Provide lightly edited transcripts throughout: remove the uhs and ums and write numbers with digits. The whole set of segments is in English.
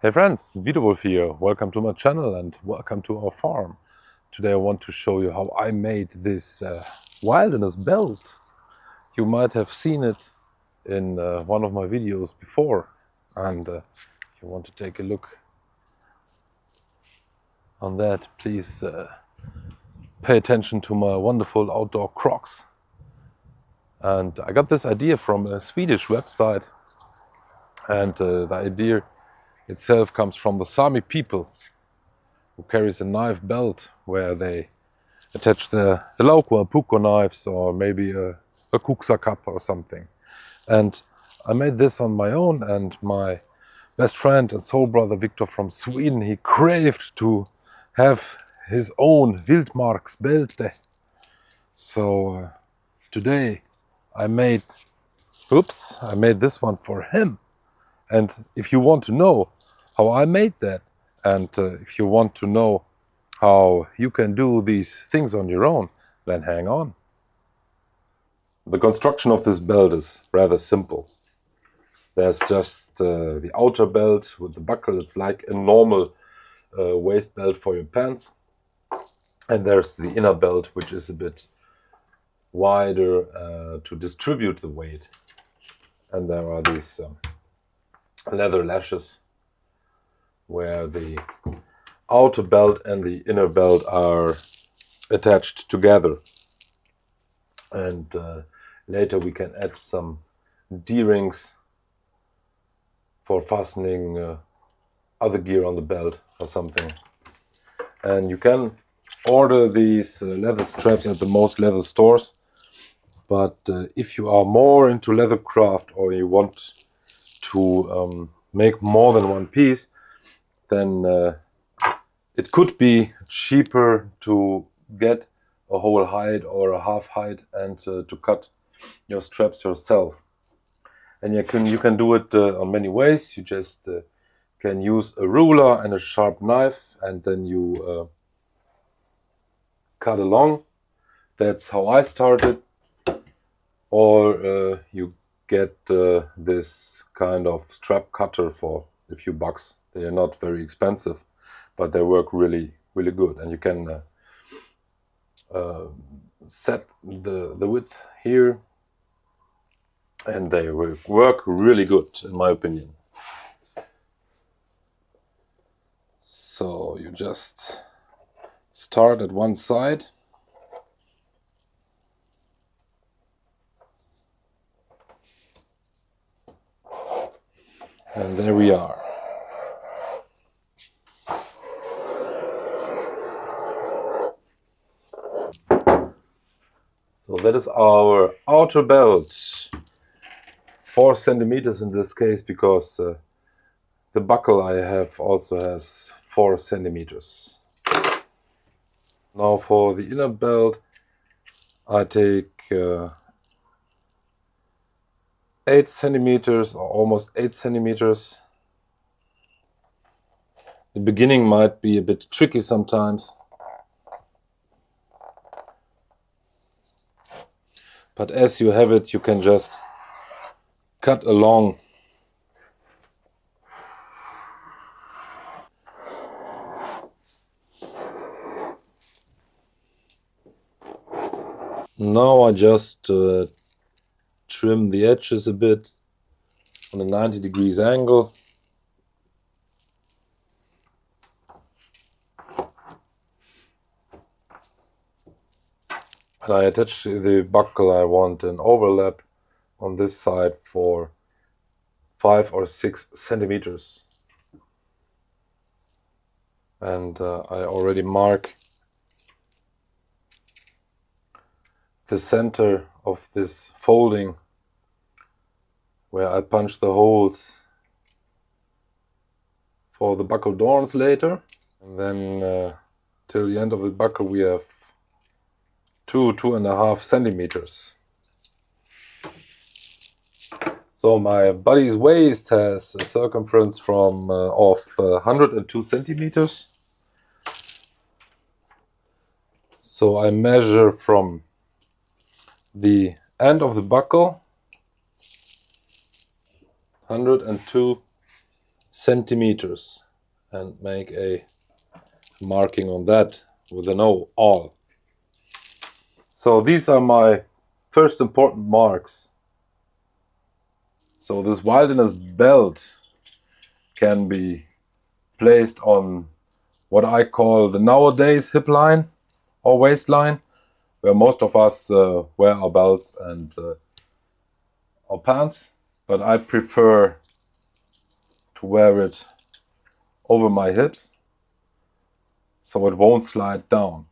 Hey friends, Wolf here. Welcome to my channel and welcome to our farm. Today I want to show you how I made this wilderness belt. You might have seen it in one of my videos before, and if you want to take a look on that, please pay attention to my wonderful outdoor Crocs. And I got this idea from a Swedish website, and the idea itself comes from the Sami people, who carries a knife belt where they attach the laukwa puko knives, or maybe a kuksa cup or something. And I made this on my own, and my best friend and soul brother Victor from Sweden, he craved to have his own Vildmarksbälte. So today I made this one for him. And if you want to know how I made that, and if you want to know how you can do these things on your own, then hang on. The construction of this belt is rather simple. There's just the outer belt with the buckle. It's like a normal waist belt for your pants. And there's the inner belt, which is a bit wider to distribute the weight. And there are these leather lashes where the outer belt and the inner belt are attached together. And later we can add some D-rings for fastening other gear on the belt or something. And you can order these leather straps at the most leather stores. But if you are more into Leathercraft, or you want to make more than one piece, then it could be cheaper to get a whole hide or a half hide and to cut your straps yourself. And you can do it on many ways. You just can use a ruler and a sharp knife, and then you cut along. That's how I started. Or you get this kind of strap cutter for a few bucks. They are not very expensive, but they work really, really good. And you can set the width here, and they work really good, in my opinion. So you just start at one side. And there we are. So that is our outer belt. 4 centimeters in this case, because the buckle I have also has 4 centimeters. Now for the inner belt, I take 8 centimeters, or almost 8 centimeters. The beginning might be a bit tricky sometimes, but as you have it, you can just cut along. Now I just trim the edges a bit on a 90 degrees angle. And I attach the buckle. I want an overlap on this side for 5 or 6 centimeters. And I already mark the center of this folding, where I punch the holes for the buckle dorns later. And then till the end of the buckle we have 2.5 centimeters. So my body's waist has a circumference of 102 centimeters. So I measure from the end of the buckle 102 centimeters and make a marking on that with an O, all. So these are my first important marks. So this wilderness belt can be placed on what I call the nowadays hip line or waistline, where most of us wear our belts and our pants. But I prefer to wear it over my hips so it won't slide down.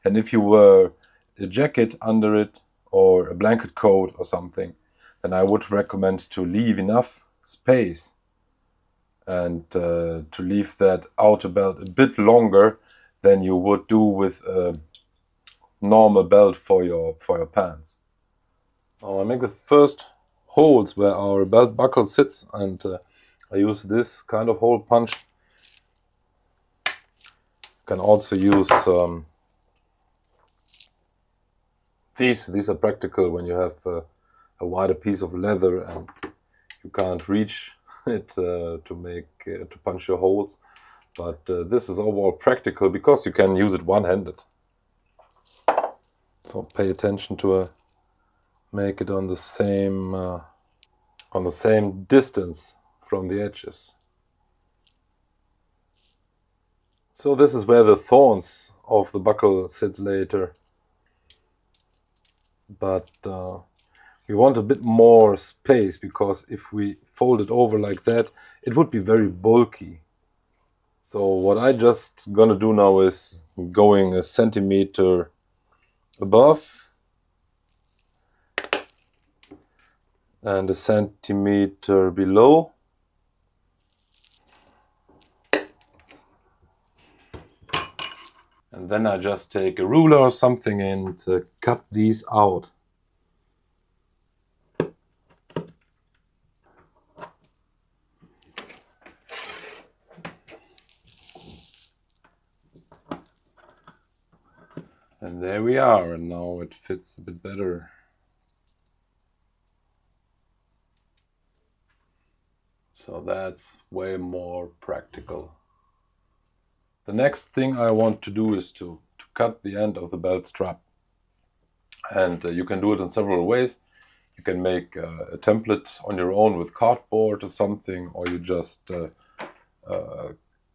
And if you wear a jacket under it or a blanket coat or something, then I would recommend to leave enough space and to leave that outer belt a bit longer than you would do with a normal belt for your pants. Now I make the first holes where our belt buckle sits, and I use this kind of hole punch. You can also use these are practical when you have a wider piece of leather and you can't reach it to punch your holes. But this is overall practical because you can use it one-handed. So pay attention to make it on the same distance from the edges. So this is where the thorns of the buckle sits later. But we want a bit more space, because if we fold it over like that, it would be very bulky. So what I just gonna do now is going a centimeter above and a centimeter below. And then I just take a ruler or something and cut these out. And there we are, and now it fits a bit better. So that's way more practical. The next thing I want to do is to cut the end of the belt strap. And you can do it in several ways. You can make a template on your own with cardboard or something, or you just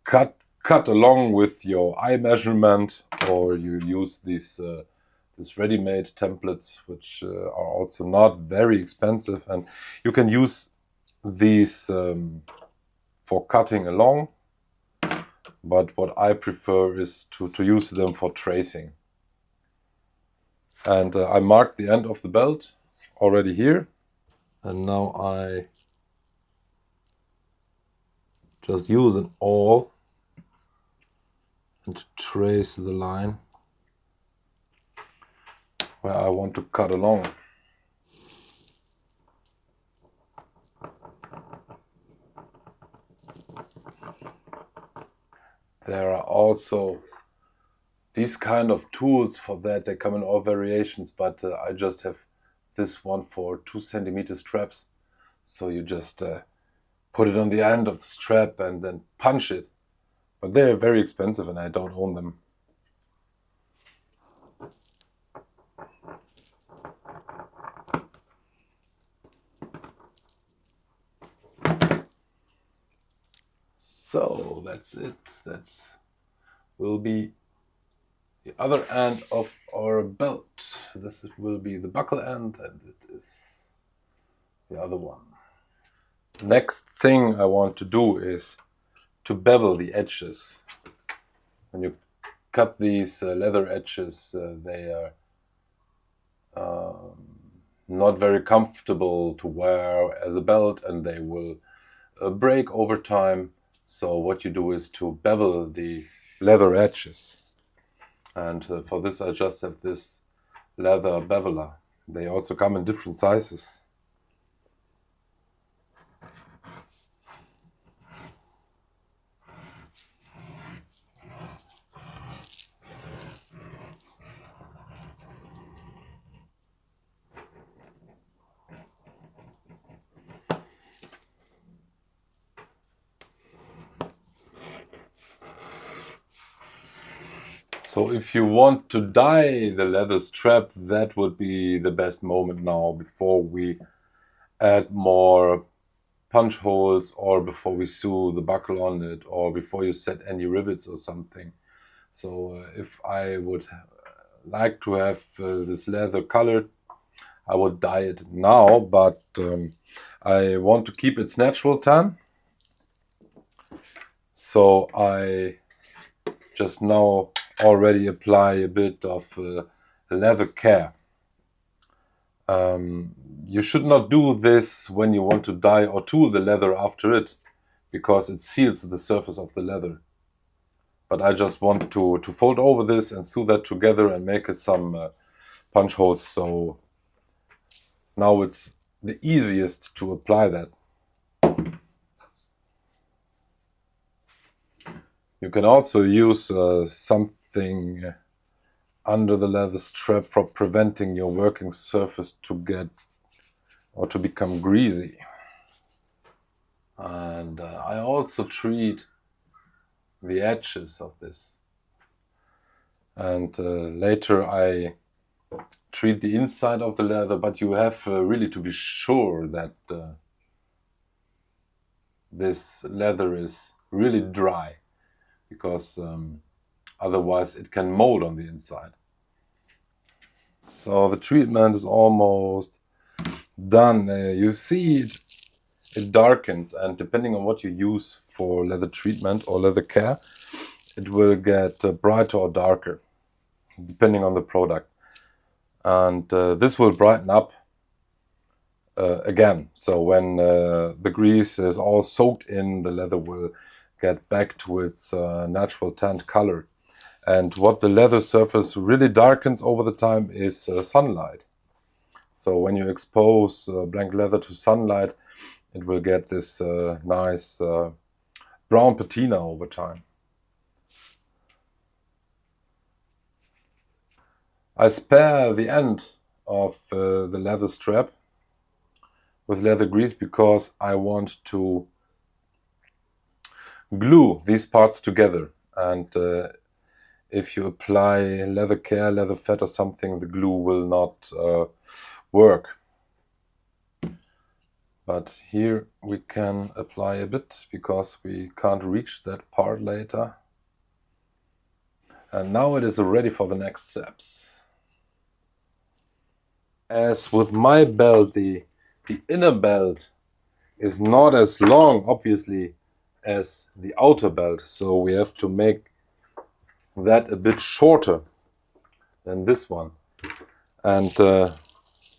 cut along with your eye measurement, or you use these ready-made templates, which are also not very expensive, and you can use these for cutting along. But what I prefer is to use them for tracing. And I marked the end of the belt already here, and now I just use an awl and trace the line where I want to cut along. There are also these kind of tools for that. They come in all variations, but I just have this one for 2 centimeter straps. So you just put it on the end of the strap and then punch it. But they're very expensive and I don't own them. So that's it. That will be the other end of our belt. This will be the buckle end, and it is the other one. Next thing I want to do is to bevel the edges. When you cut these leather edges, they are not very comfortable to wear as a belt, and they will break over time. So what you do is to bevel the leather edges. And for this I just have this leather beveler. They also come in different sizes. So if you want to dye the leather strap, that would be the best moment now, before we add more punch holes, or before we sew the buckle on it, or before you set any rivets or something. So if I would like to have this leather colored, I would dye it now, but I want to keep its natural tan. So I just now already apply a bit of leather care. You should not do this when you want to dye or tool the leather after it, because it seals the surface of the leather. But I just want to fold over this and sew that together and make it some punch holes. So now it's the easiest to apply that. You can also use something under the leather strap for preventing your working surface to get or to become greasy. And I also treat the edges of this. And later I treat the inside of the leather, but you have really to be sure that this leather is really dry, because otherwise it can mold on the inside. So the treatment is almost done. You see it darkens, and depending on what you use for leather treatment or leather care, it will get brighter or darker, depending on the product. And this will brighten up again. So when the grease is all soaked in, the leather will get back to its natural tanned color. And what the leather surface really darkens over the time is sunlight. So when you expose blank leather to sunlight, it will get this nice brown patina over time. I spare the end of the leather strap with leather grease because I want to glue these parts together. And if you apply leather care, leather fat or something, the glue will not work. But here we can apply a bit because we can't reach that part later. And now it is ready for the next steps. As with my belt, the inner belt is not as long, obviously, as the outer belt. So we have to make that a bit shorter than this one. And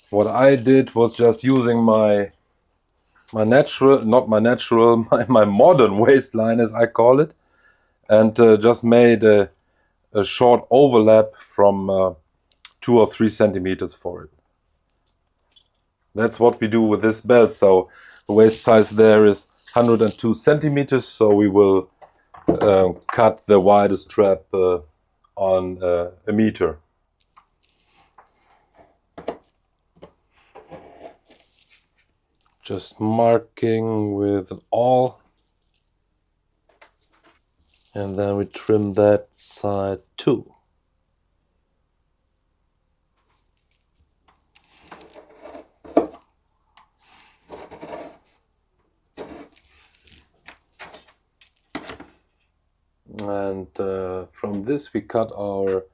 what I did was just using my natural, not my natural, my modern waistline, as I call it, and just made a short overlap from 2 or 3 centimeters for it. That's what we do with this belt. So the waist size there is 102 centimeters. So we will cut the widest strap on a meter. Just marking with an awl. And then we trim that side too. And from this we cut our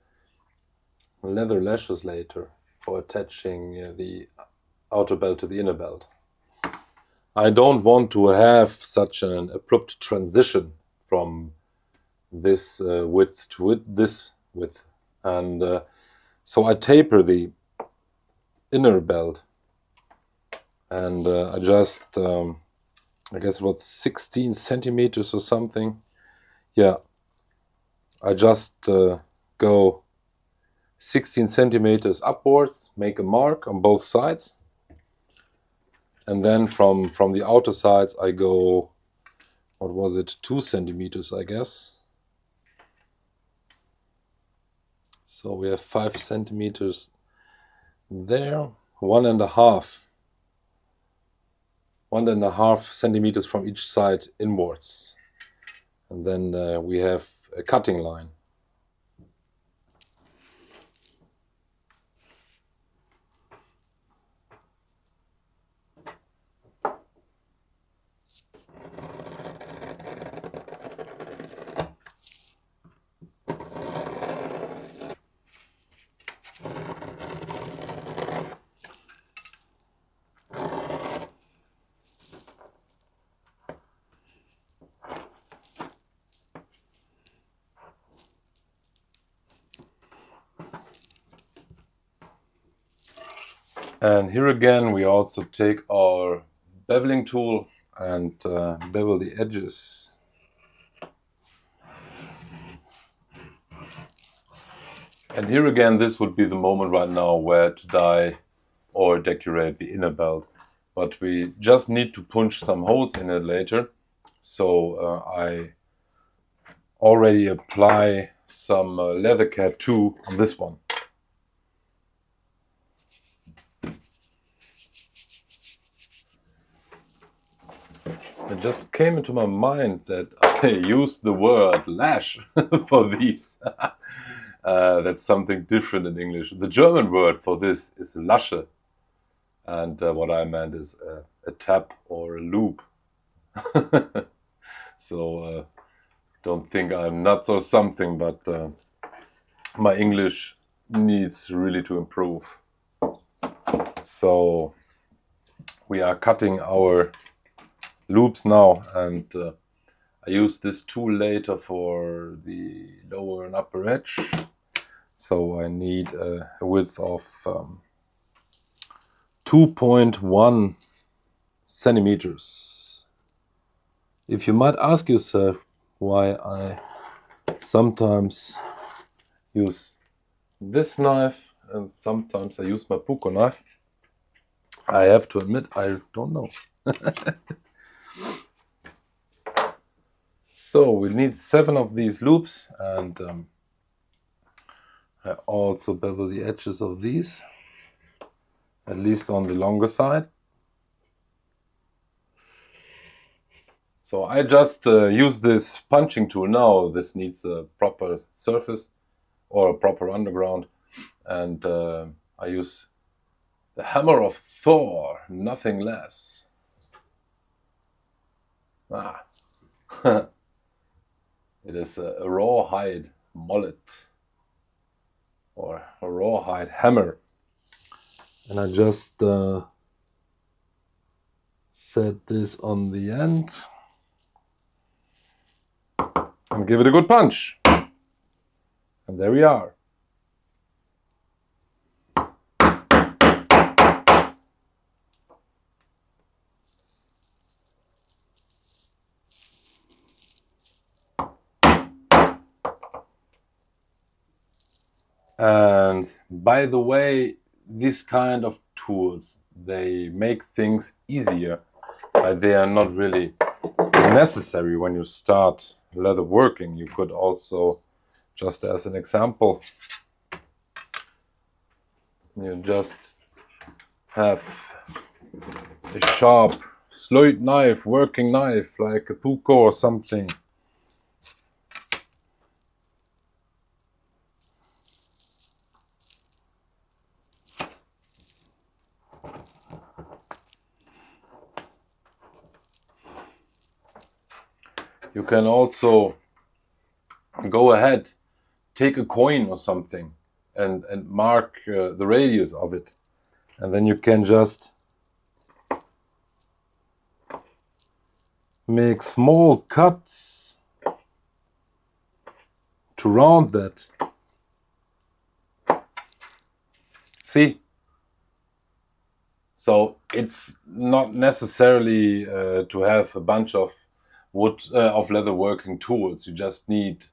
leather lashes later for attaching the outer belt to the inner belt. I don't want to have such an abrupt transition from this width to this width. And so I taper the inner belt, and I just, I guess about 16 centimeters or something. Yeah, I just go 16 centimeters upwards, make a mark on both sides. And then from the outer sides I go, what was it, 2 centimeters, I guess. So we have 5 centimeters there, 1.5 centimeters from each side inwards. And then we have a cutting line. And here again we also take our beveling tool and bevel the edges. And here again, this would be the moment right now where to dye or decorate the inner belt. But we just need to punch some holes in it later. So I already apply some Leathercraft 2 on this one. It just came into my mind that I used the word lash for these. That's something different in English. The German word for this is Lasche. And what I meant is a tap or a loop. So don't think I'm nuts or something, but my English needs really to improve. So we are cutting our loops now, and I use this tool later for the lower and upper edge. So I need a width of 2.1 centimeters. If you might ask yourself why I sometimes use this knife and sometimes I use my puko knife, I have to admit I don't know. So we need 7 of these loops, and I also bevel the edges of these, at least on the longer side. So I just use this punching tool now. This needs a proper surface or a proper underground, and I use the hammer of Thor, nothing less. It is a rawhide mallet or a rawhide hammer, and I just set this on the end and give it a good punch. And there we are. And by the way, these kind of tools, they make things easier, but they are not really necessary when you start leather working. You could also, just as an example, you just have a sharp slöjd knife, working knife, like a puko or something. You can also go ahead, take a coin or something and mark the radius of it. And then you can just make small cuts to round that. See? So it's not necessarily to have a bunch of wood of leather working tools. You just need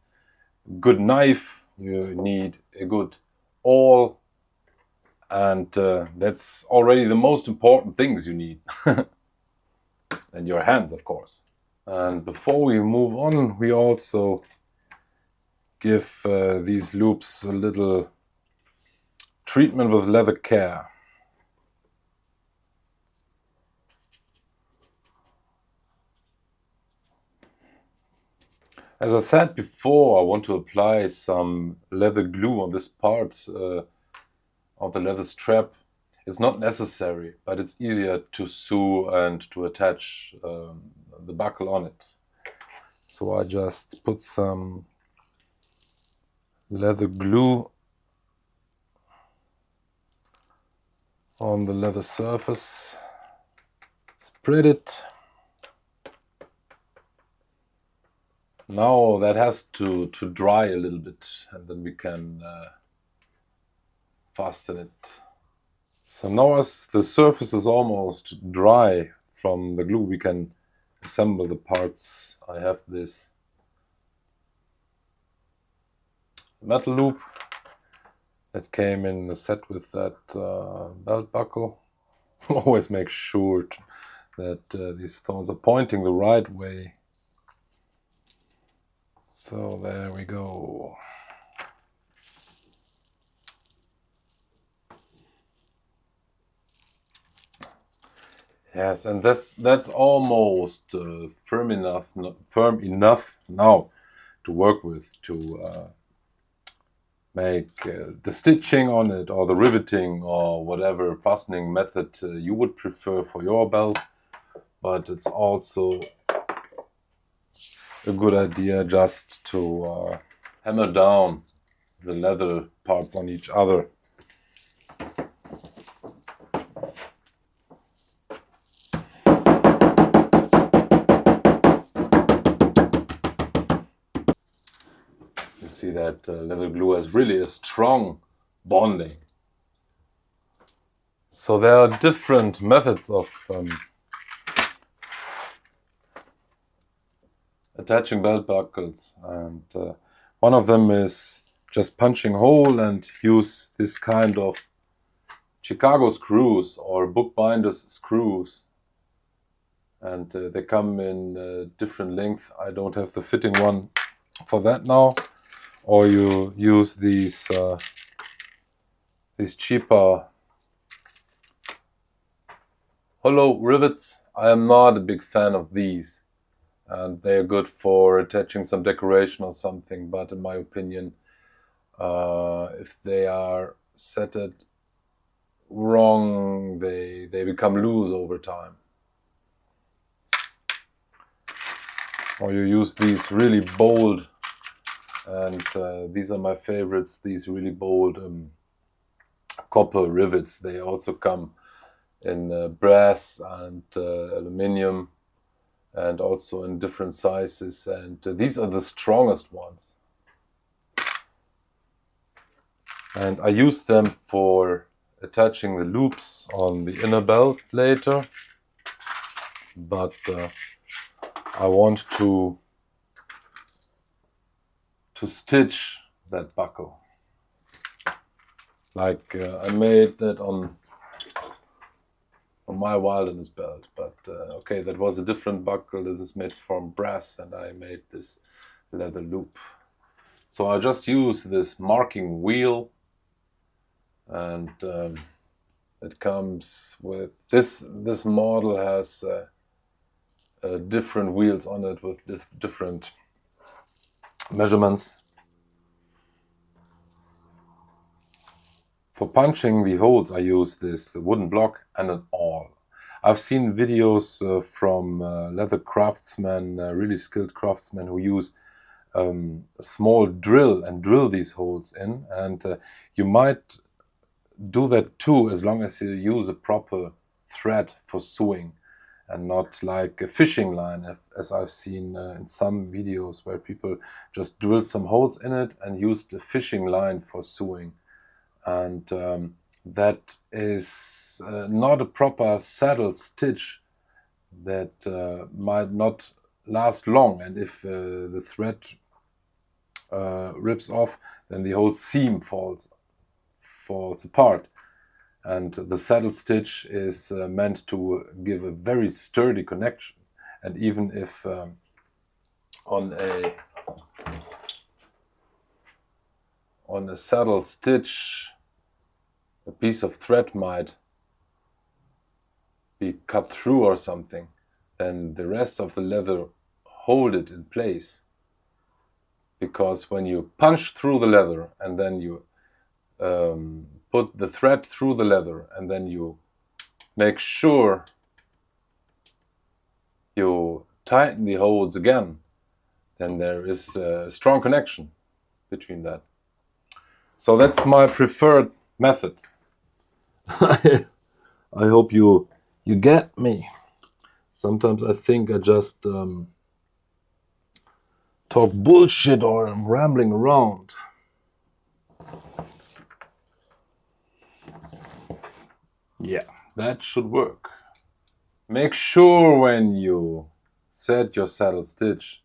a good knife, you need a good awl, and that's already the most important things you need. And your hands, of course. And before we move on, we also give these loops a little treatment with leather care. As I said before, I want to apply some leather glue on this part of the leather strap. It's not necessary, but it's easier to sew and to attach the buckle on it. So I just put some leather glue on the leather surface, spread it. Now that has to dry a little bit, and then we can fasten it. So now as the surface is almost dry from the glue, we can assemble the parts. I have this metal loop that came in the set with that belt buckle. Always make sure that these thorns are pointing the right way. So there we go. Yes, and that's almost firm enough now to work with to make the stitching on it, or the riveting, or whatever fastening method you would prefer for your belt. But it's also a good idea just to hammer down the leather parts on each other. You see that leather glue has really a strong bonding. So there are different methods of attaching belt buckles, and one of them is just punching a hole and use this kind of Chicago screws or bookbinders screws, and they come in different length. I don't have the fitting one for that now. Or you use these cheaper hollow rivets. I am not a big fan of these, and they are good for attaching some decoration or something, but in my opinion, if they are set wrong, they become loose over time. Or you use these really bold, and these are my favorites, these really bold copper rivets. They also come in brass and aluminium, and also in different sizes, and these are the strongest ones. And I use them for attaching the loops on the inner belt later, but I want to stitch that buckle. Like I made that on my wilderness belt, but okay, that was a different buckle. This is made from brass, and I made this leather loop. So I just use this marking wheel, and it comes with this model has different wheels on it with different measurements. For punching the holes, I use this wooden block and an awl. I've seen videos from leather craftsmen, really skilled craftsmen, who use a small drill and drill these holes in, and you might do that too, as long as you use a proper thread for sewing and not like a fishing line, as I've seen in some videos where people just drill some holes in it and use the fishing line for sewing. And that is not a proper saddle stitch, that might not last long, and if the thread rips off, then the whole seam falls apart. And the saddle stitch is meant to give a very sturdy connection, and even if on a saddle stitch a piece of thread might be cut through or something, then the rest of the leather hold it in place. Because when you punch through the leather and then you put the thread through the leather, and then you make sure you tighten the holes again, then there is a strong connection between that. So that's my preferred method. I hope you get me. Sometimes I think I just talk bullshit or I'm rambling around. Yeah, that should work. Make sure when you set your saddle stitch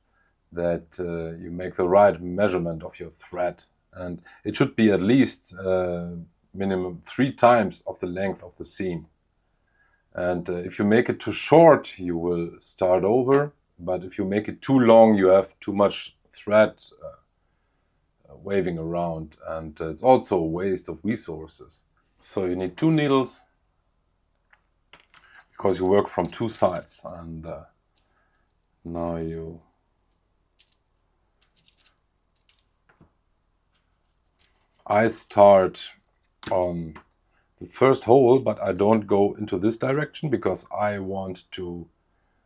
that you make the right measurement of your thread, and it should be at least minimum 3 times of the length of the seam. And if you make it too short, you will start over, but if you make it too long, you have too much thread waving around, and it's also a waste of resources. So you need 2 needles because you work from 2 sides, and now I start on the first hole, but I don't go into this direction because I want to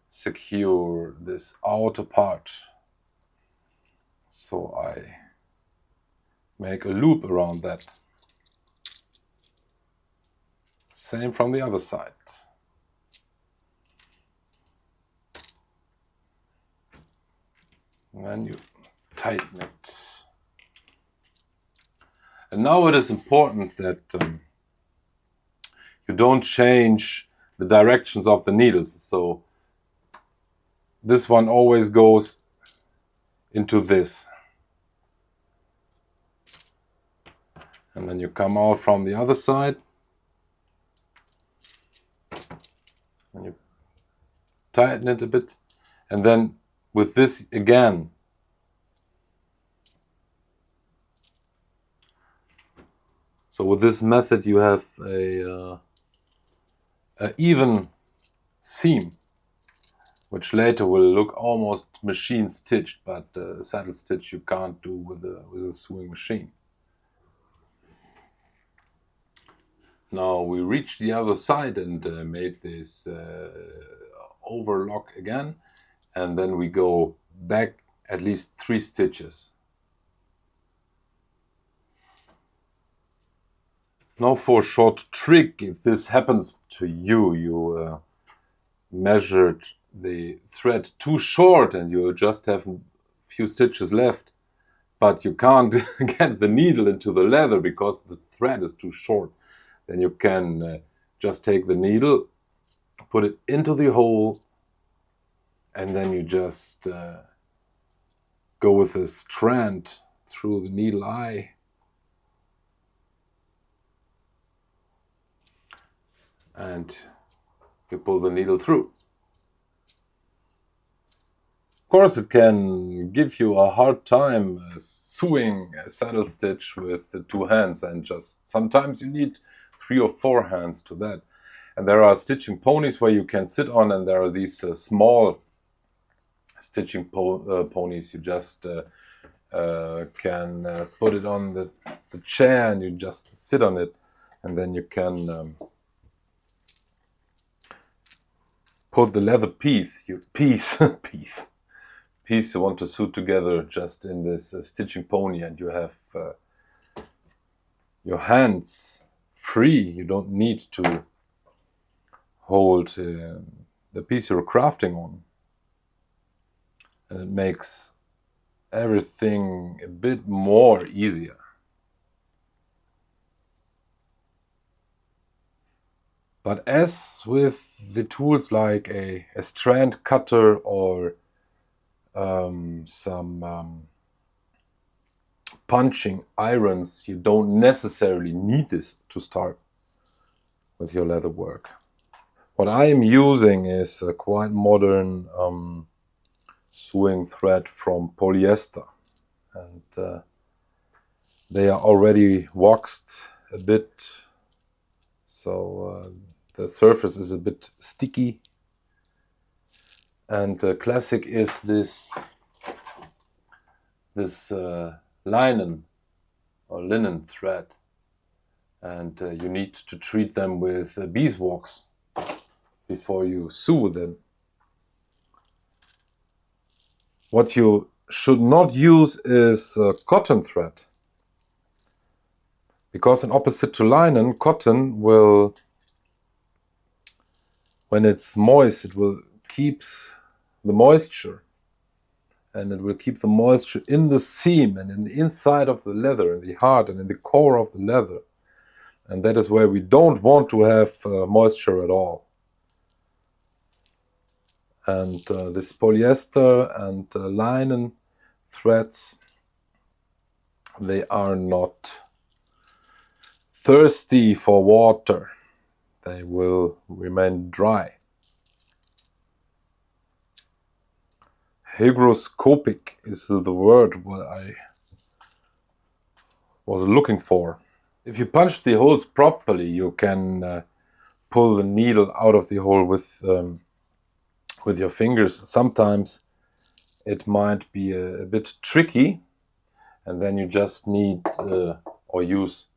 secure this outer part. So I make a loop around that. Same from the other side. And then you tighten it. And now it is important that you don't change the directions of the needles. So this one always goes into this. And then you come out from the other side. And you tighten it a bit. And then with this again. So with this method you have a even seam, which later will look almost machine stitched, but saddle stitch you can't do with a sewing machine. Now we reached the other side and made this overlock again, and then we go back at least 3 stitches. Now for a short trick, if this happens to you, you measured the thread too short and you just have a few stitches left, but you can't get the needle into the leather because the thread is too short, then you can just take the needle, put it into the hole, and then you just go with a strand through the needle eye. And you pull the needle through. Of course, it can give you a hard time sewing a saddle stitch with the 2 hands, and just sometimes you need 3 or 4 hands to that. And there are stitching ponies where you can sit on, and there are these small stitching ponies. You just can put it on the chair and you just sit on it, and then you can put the leather piece you want to sew together just in this stitching pony, and you have your hands free. You don't need to hold the piece you're crafting on, and it makes everything a bit more easier. But as with the tools like a strand cutter or some punching irons, you don't necessarily need this to start with your leather work. What I am using is a quite modern sewing thread from polyester, and they are already waxed a bit, so the surface is a bit sticky. And classic is this linen or linen thread, and you need to treat them with beeswax before you sew them. What you should not use is cotton thread, because in opposite to linen, cotton will, when it's moist, it will keep the moisture, and it will keep the moisture in the seam and in the inside of the leather, in the heart and in the core of the leather. And that is where we don't want to have moisture at all. And this polyester and linen threads, they are not thirsty for water. They will remain dry. Hygroscopic is the word what I was looking for. If you punch the holes properly, you can pull the needle out of the hole with your fingers. Sometimes it might be a bit tricky, and then you just need or use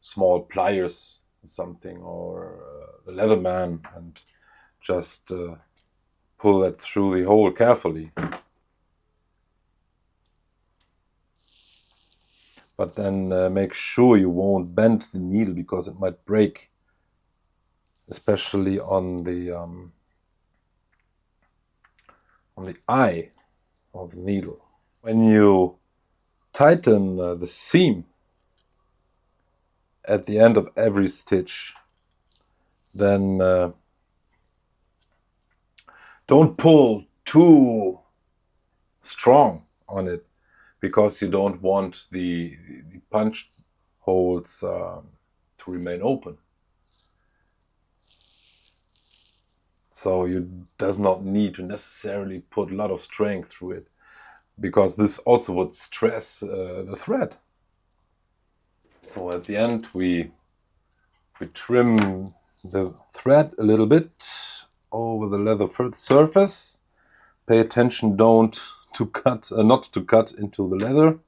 small pliers or something, or the Leatherman, and just pull that through the hole carefully. But then make sure you won't bend the needle, because it might break, especially on the eye of the needle. When you tighten the seam at the end of every stitch, then don't pull too strong on it, because you don't want the punch holes to remain open. So you does not need to necessarily put a lot of strength through it, because this also would stress the thread. So at the end we trim the thread a little bit over the leather surface. Pay attention not to cut into the leather.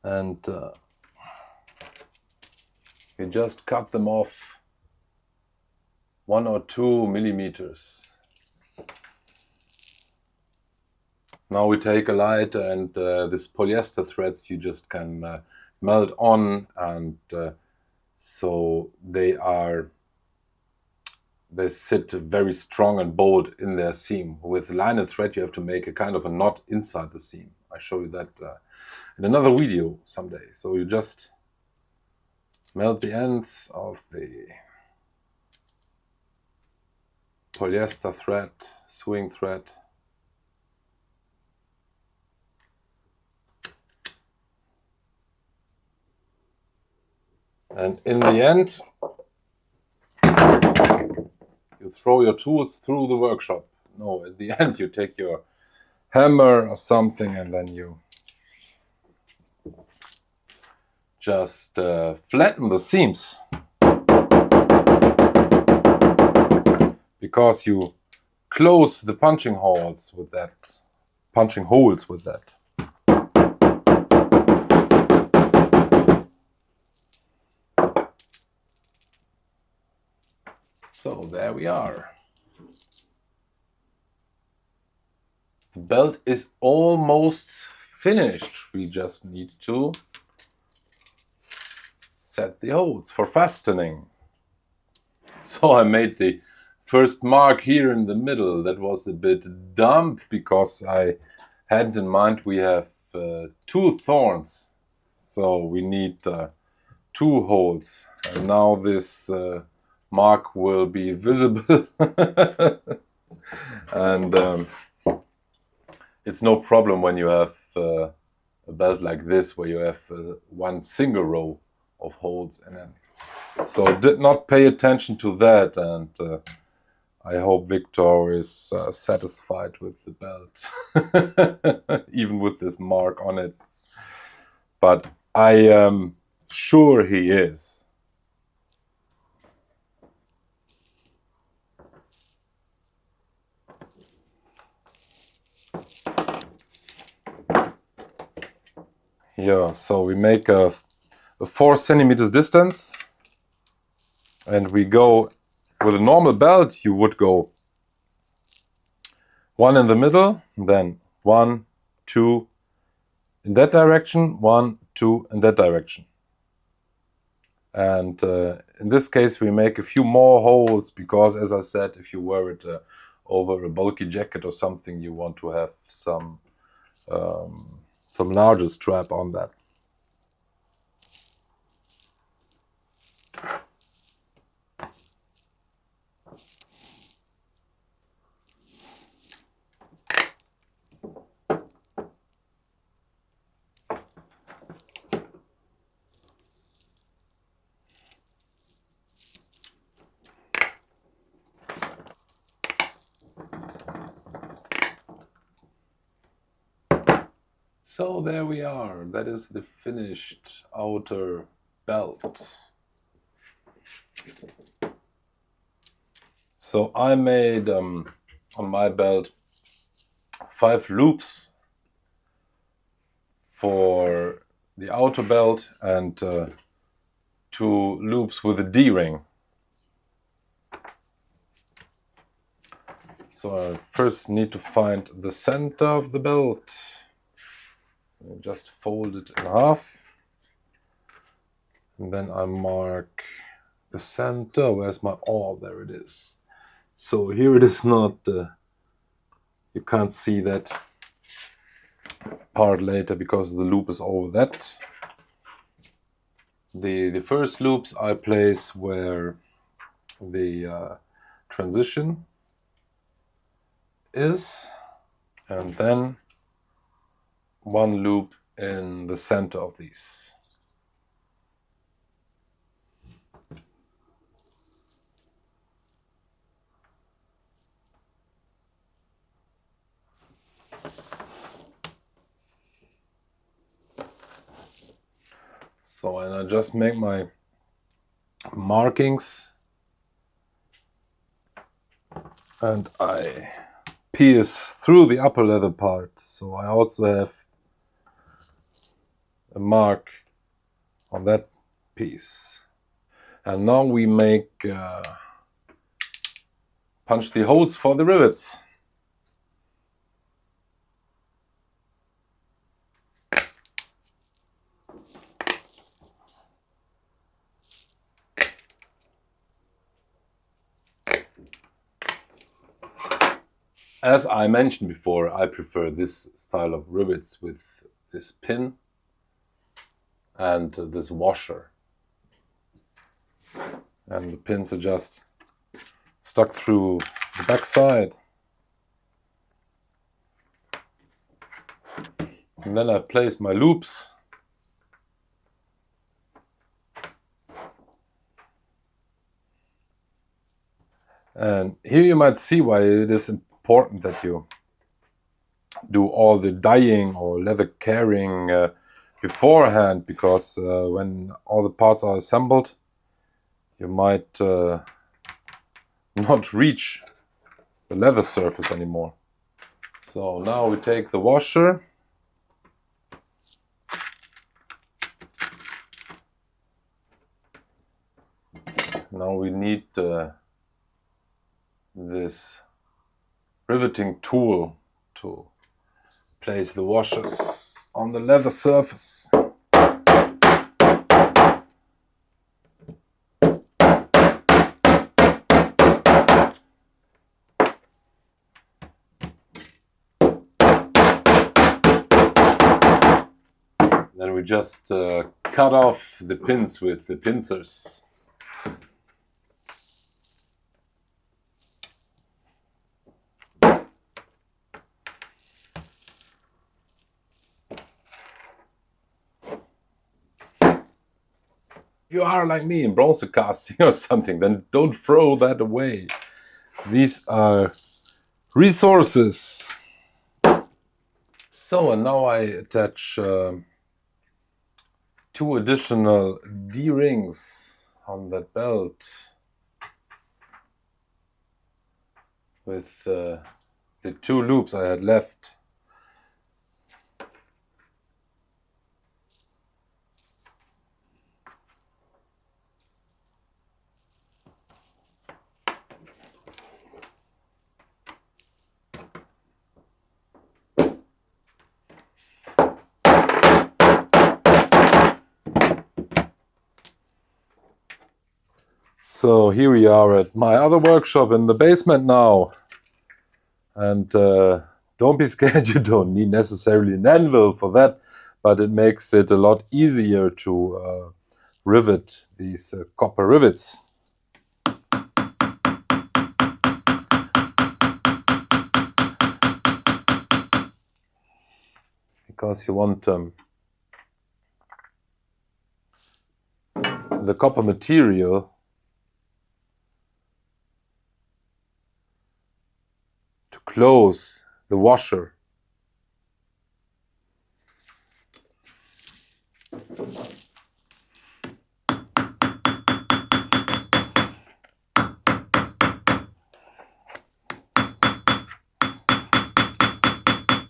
And you just cut them off 1 or 2 millimeters. Now we take a light, and this polyester threads you just can melt on, and so they sit very strong and bold in their seam. With linen thread you have to make a kind of a knot inside the seam. I show you that in another video someday. So you just melt the ends of the polyester thread, swing thread, and in the end you throw your tools through the workshop. No, at the end you take your hammer or something, and then you just flatten the seams, because you close the punching holes with that. So there we are. The belt is almost finished. We just need to set the holes for fastening. So I made the first mark here in the middle. That was a bit dumb, because I had in mind we have 2 thorns. So we need 2 holes. And now this mark will be visible. And it's no problem when you have a belt like this, where you have 1 single row of holes in it. So did not pay attention to that, and I hope Victor is satisfied with the belt, even with this mark on it. But I am sure he is. Yeah, so we make a 4 centimeters distance, and we go with a normal belt. You would go 1 in the middle, then 1, 2 in that direction, 1, 2 in that direction. And in this case we make a few more holes, because, as I said, if you wear it over a bulky jacket or something, you want to have some larger strap on that. So there we are. That is the finished outer belt. So I made on my belt 5 loops for the outer belt and 2 loops with a D-ring. So I first need to find the center of the belt. I just fold it in half. And then I mark the center. Where's my... oh, there it is. So here it is not... you can't see that part later because the loop is over that. The first loops I place where the transition is, and then 1 loop in the center of these. So, and I just make my markings and I pierce through the upper leather part. So I also have a mark on that piece. And now we make punch the holes for the rivets. As I mentioned before, I prefer this style of rivets with this pin and this washer. And the pins are just stuck through the back side. And then I place my loops. And here you might see why it is important that you do all the dyeing or leather carrying beforehand, because when all the parts are assembled, you might not reach the leather surface anymore. So now we take the washer. Now we need this riveting tool to place the washers on the leather surface. Then we just cut off the pins with the pincers. If you are like me in bronze casting or something, then don't throw that away. These are resources. So, and now I attach 2 additional D-rings on that belt with the 2 loops I had left. So here we are at my other workshop in the basement now. And don't be scared, you don't need necessarily an anvil for that, but it makes it a lot easier to rivet these copper rivets. Because you want the copper material to close the washer.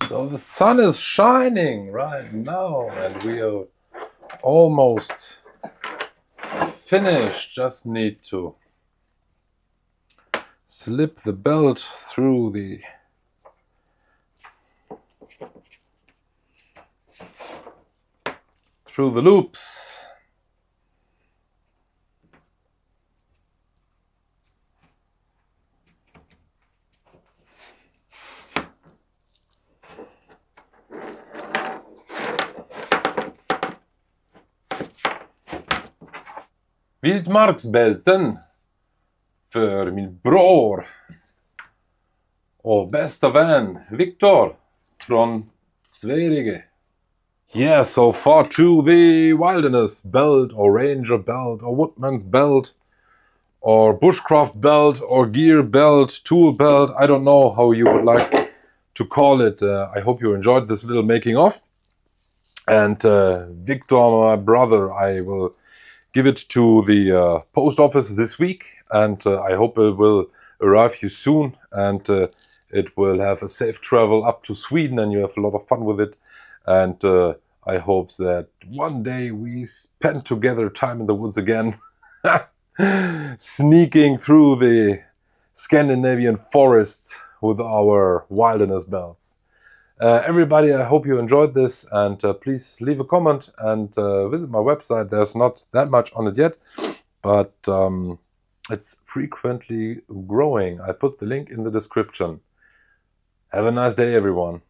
So the sun is shining right now and we are almost finished. Just need to slip the belt through the loops. Vildmarksbälten för min bror och bästa vän Viktor från Sverige. Yeah, so far to the wilderness belt or ranger belt or woodman's belt or bushcraft belt or gear belt, tool belt. I don't know how you would like to call it. I hope you enjoyed this little making of. And Victor, my brother, I will give it to the post office this week, and I hope it will arrive here soon, and it will have a safe travel up to Sweden, and you have a lot of fun with it. And I hope that one day we spend together time in the woods again, sneaking through the Scandinavian forest with our wilderness belts. Everybody, I hope you enjoyed this, and please leave a comment and visit my website. There's not that much on it yet, but it's frequently growing. I put the link in the description. Have a nice day, everyone.